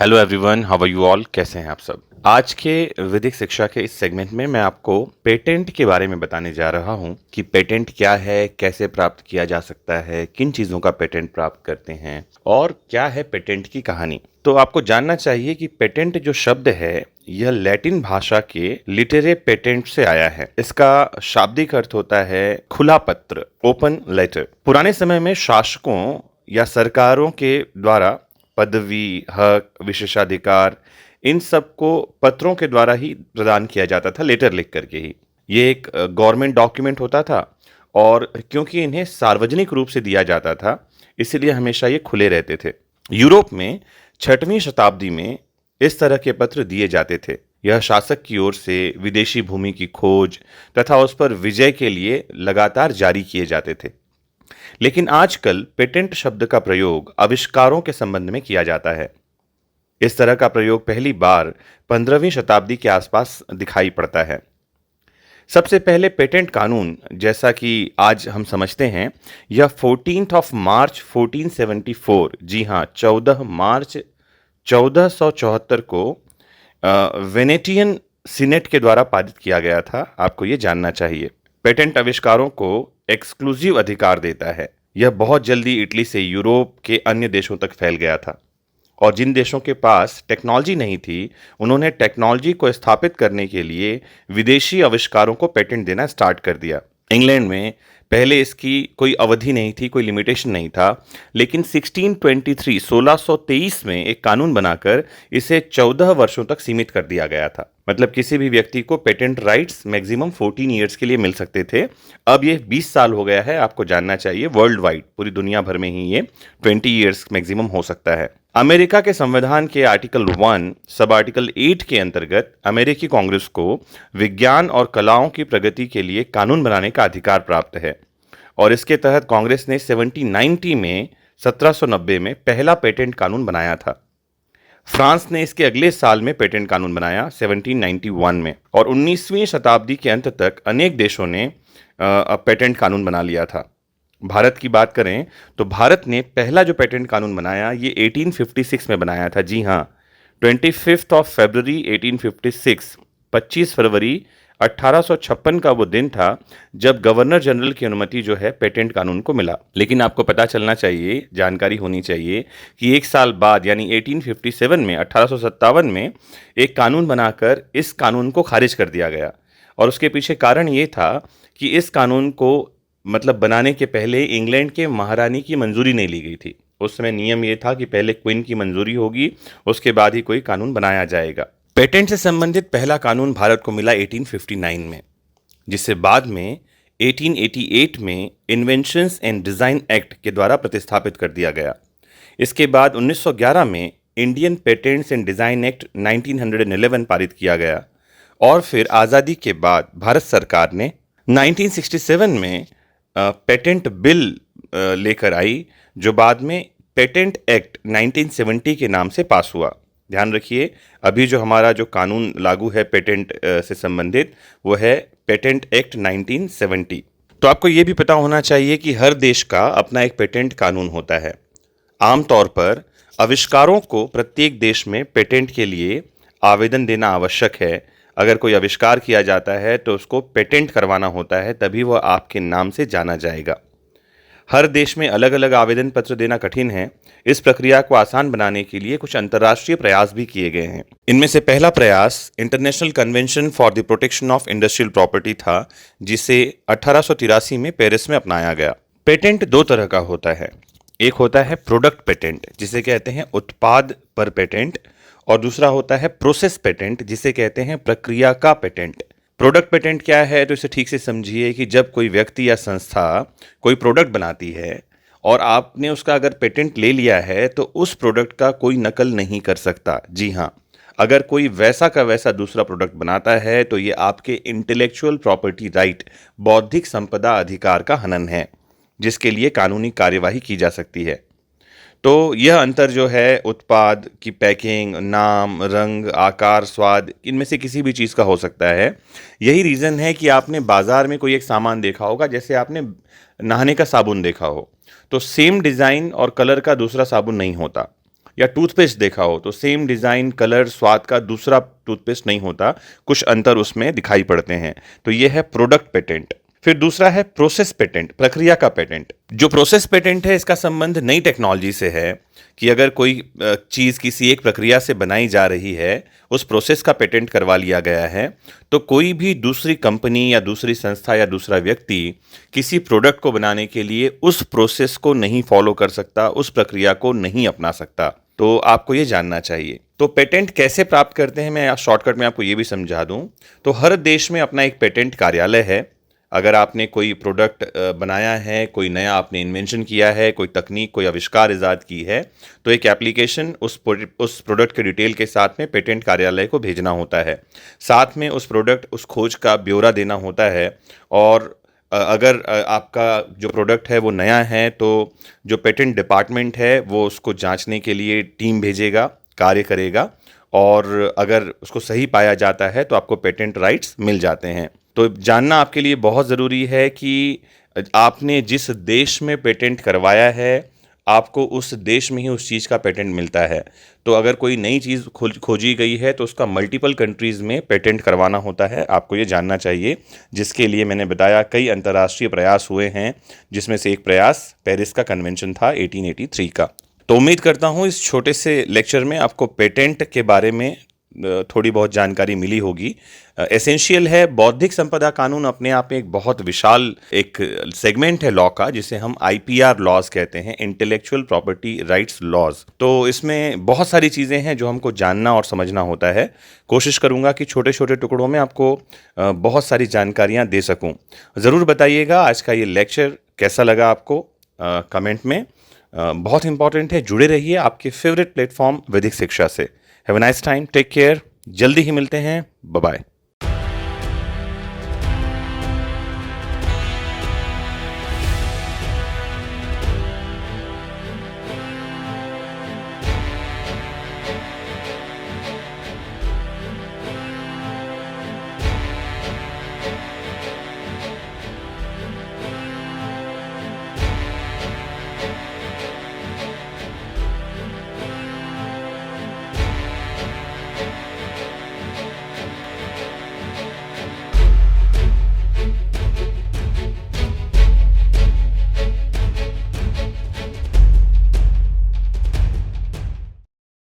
Hello everyone, how are you all? कैसे हैं आप सब? आज के विधिक शिक्षा के इस सेगमेंट में मैं आपको पेटेंट के बारे में बताने जा रहा हूं कि पेटेंट क्या है, कैसे प्राप्त किया जा सकता है, किन चीज़ों का पेटेंट प्राप्त करते हैं और क्या है पेटेंट की कहानी। तो आपको जानना चाहिए कि पेटेंट जो शब्द है यह लैटिन भाषा के लिटेरे पेटेंट से आया है। इसका शाब्दिक अर्थ होता है खुला पत्र, ओपन लेटर। पुराने समय में शासकों या सरकारों के द्वारा पदवी, हक, विशेषाधिकार इन सब को पत्रों के द्वारा ही प्रदान किया जाता था, लेटर लिख करके ही। ये एक गवर्नमेंट डॉक्यूमेंट होता था और क्योंकि इन्हें सार्वजनिक रूप से दिया जाता था, इसलिए हमेशा ये खुले रहते थे। यूरोप में 6वीं शताब्दी में इस तरह के पत्र दिए जाते थे। यह शासक की ओर से विदेशी भूमि की खोज तथा उस पर विजय के लिए लगातार जारी किए जाते थे। लेकिन आजकल पेटेंट शब्द का प्रयोग आविष्कारों के संबंध में किया जाता है। इस तरह का प्रयोग पहली बार 15वीं शताब्दी के आसपास दिखाई पड़ता है। सबसे पहले पेटेंट कानून, जैसा कि आज हम समझते हैं, यह 14 मार्च 1474, जी हाँ, 14 मार्च 1474 को वेनेटियन सीनेट के द्वारा पारित किया गया था। आपको ये जानना चाहिए। पेटेंट आविष्कारों को एक्सक्लूसिव अधिकार देता है। यह बहुत जल्दी इटली से यूरोप के अन्य देशों तक फैल गया था और जिन देशों के पास टेक्नोलॉजी नहीं थी, उन्होंने टेक्नोलॉजी को स्थापित करने के लिए विदेशी आविष्कारों को पेटेंट देना स्टार्ट कर दिया। इंग्लैंड में पहले इसकी कोई अवधि नहीं थी, कोई लिमिटेशन नहीं था, लेकिन 1623 में एक कानून बनाकर इसे 14 वर्षों तक सीमित कर दिया गया था। मतलब किसी भी व्यक्ति को पेटेंट राइट्स मैक्सिमम 14 ईयर्स के लिए मिल सकते थे। अब ये 20 साल हो गया है। आपको जानना चाहिए, वर्ल्ड वाइड, पूरी दुनिया भर में ही ये 20 ईयर्स मैक्सिमम हो सकता है। अमेरिका के संविधान के आर्टिकल 1 सब आर्टिकल 8 के अंतर्गत अमेरिकी कांग्रेस को विज्ञान और कलाओं की प्रगति के लिए कानून बनाने का अधिकार प्राप्त है और इसके तहत कांग्रेस ने 1790 में पहला पेटेंट कानून बनाया था। फ्रांस ने इसके अगले साल में पेटेंट कानून बनाया 1791 में, और 19वीं शताब्दी के अंत तक अनेक देशों ने पेटेंट कानून बना लिया था। भारत की बात करें तो भारत ने पहला जो पेटेंट कानून बनाया ये 1856 में बनाया था। जी हाँ, 25 फरवरी 1856, 25 फरवरी 1856 का वो दिन था जब गवर्नर जनरल की अनुमति जो है पेटेंट कानून को मिला। लेकिन आपको पता चलना चाहिए, जानकारी होनी चाहिए कि एक साल बाद यानी 1857 में, 1857 में एक कानून बनाकर इस कानून को खारिज कर दिया गया। और उसके पीछे कारण ये था कि इस कानून को मतलब बनाने के पहले इंग्लैंड के महारानी की मंजूरी नहीं ली गई थी। उस समय नियम ये था कि पहले क्वीन की मंजूरी होगी, उसके बाद ही कोई कानून बनाया जाएगा। पेटेंट से संबंधित पहला कानून भारत को मिला 1859 में, जिसे बाद में 1888 में इन्वेंशंस एंड डिज़ाइन एक्ट के द्वारा प्रतिस्थापित कर दिया गया। इसके बाद 1911 में Indian patents and design act 1911 पारित किया गया और फिर आज़ादी के बाद भारत सरकार ने 1967 में पेटेंट बिल लेकर आई, जो बाद में पेटेंट एक्ट 1970 के नाम से पास हुआ। ध्यान रखिए, अभी जो हमारा जो कानून लागू है पेटेंट से संबंधित, वो है पेटेंट एक्ट 1970। तो आपको ये भी पता होना चाहिए कि हर देश का अपना एक पेटेंट कानून होता है। आमतौर पर आविष्कारों को प्रत्येक देश में पेटेंट के लिए आवेदन देना आवश्यक है। अगर कोई आविष्कार किया जाता है तो उसको पेटेंट करवाना होता है, तभी वह आपके नाम से जाना जाएगा। हर देश में अलग अलग आवेदन पत्र देना कठिन है। इस प्रक्रिया को आसान बनाने के लिए कुछ अंतर्राष्ट्रीय प्रयास भी किए गए हैं। इनमें से पहला प्रयास international convention for the protection of industrial property था, जिसे 1883 में पेरिस में अपनाया गया। पेटेंट दो तरह का होता है। एक होता है प्रोडक्ट पेटेंट, जिसे कहते हैं उत्पाद पर पेटेंट, और दूसरा होता है प्रोसेस पेटेंट, जिसे कहते हैं प्रक्रिया का पेटेंट। प्रोडक्ट पेटेंट क्या है, तो इसे ठीक से समझिए कि जब कोई व्यक्ति या संस्था कोई प्रोडक्ट बनाती है और आपने उसका अगर पेटेंट ले लिया है तो उस प्रोडक्ट का कोई नकल नहीं कर सकता। जी हाँ, अगर कोई वैसा का वैसा दूसरा प्रोडक्ट बनाता है तो ये आपके इंटेलेक्चुअल प्रॉपर्टी राइट, बौद्धिक संपदा अधिकार का हनन है, जिसके लिए कानूनी कार्यवाही की जा सकती है। तो यह अंतर जो है उत्पाद की पैकिंग, नाम, रंग, आकार, स्वाद, इनमें से किसी भी चीज़ का हो सकता है। यही रीज़न है कि आपने बाज़ार में कोई एक सामान देखा होगा, जैसे आपने नहाने का साबुन देखा हो, तो सेम डिज़ाइन और कलर का दूसरा साबुन नहीं होता। या टूथपेस्ट देखा हो तो सेम डिज़ाइन, कलर, स्वाद का दूसरा टूथपेस्ट नहीं होता, कुछ अंतर उसमें दिखाई पड़ते हैं। तो ये है प्रोडक्ट पेटेंट। फिर दूसरा है प्रोसेस पेटेंट, प्रक्रिया का पेटेंट। जो प्रोसेस पेटेंट है इसका संबंध नई टेक्नोलॉजी से है कि अगर कोई चीज़ किसी एक प्रक्रिया से बनाई जा रही है, उस प्रोसेस का पेटेंट करवा लिया गया है, तो कोई भी दूसरी कंपनी या दूसरी संस्था या दूसरा व्यक्ति किसी प्रोडक्ट को बनाने के लिए उस प्रोसेस को नहीं फॉलो कर सकता, उस प्रक्रिया को नहीं अपना सकता। तो आपको ये जानना चाहिए। तो पेटेंट कैसे प्राप्त करते हैं, मैं शॉर्टकट में आपको ये भी समझा दूं। तो हर देश में अपना एक पेटेंट कार्यालय है। अगर आपने कोई प्रोडक्ट बनाया है, कोई नया आपने इन्वेंशन किया है, कोई तकनीक, कोई आविष्कार ईजाद की है, तो एक एप्लीकेशन उस प्रोडक्ट के डिटेल के साथ में पेटेंट कार्यालय को भेजना होता है। साथ में उस प्रोडक्ट, उस खोज का ब्यौरा देना होता है। और अगर आपका जो प्रोडक्ट है वो नया है, तो जो पेटेंट डिपार्टमेंट है वो उसको जांचने के लिए टीम भेजेगा, कार्य करेगा, और अगर उसको सही पाया जाता है तो आपको पेटेंट राइट्स मिल जाते हैं। तो जानना आपके लिए बहुत ज़रूरी है कि आपने जिस देश में पेटेंट करवाया है, आपको उस देश में ही उस चीज़ का पेटेंट मिलता है। तो अगर कोई नई चीज़ खोजी गई है तो उसका मल्टीपल कंट्रीज़ में पेटेंट करवाना होता है, आपको ये जानना चाहिए। जिसके लिए मैंने बताया कई अंतर्राष्ट्रीय प्रयास हुए हैं, जिसमें से एक प्रयास पेरिस का कन्वेंशन था 1883 का। तो उम्मीद करता हूँ इस छोटे से लेक्चर में आपको पेटेंट के बारे में थोड़ी बहुत जानकारी मिली होगी। एसेंशियल है, बौद्धिक संपदा कानून अपने आप में एक बहुत विशाल एक सेगमेंट है लॉ का, जिसे हम आईपीआर लॉज कहते हैं, इंटेलेक्चुअल प्रॉपर्टी राइट्स लॉज। तो इसमें बहुत सारी चीज़ें हैं जो हमको जानना और समझना होता है। कोशिश करूंगा कि छोटे छोटे टुकड़ों में आपको बहुत सारी जानकारियां दे सकूं। ज़रूर बताइएगा आज का ये लेक्चर कैसा लगा आपको, कमेंट में। बहुत इंपॉर्टेंट है, जुड़े रहिए आपके फेवरेट प्लेटफॉर्म वैदिक शिक्षा से। Have a nice time, take care, जल्दी ही मिलते हैं, बाय बाय।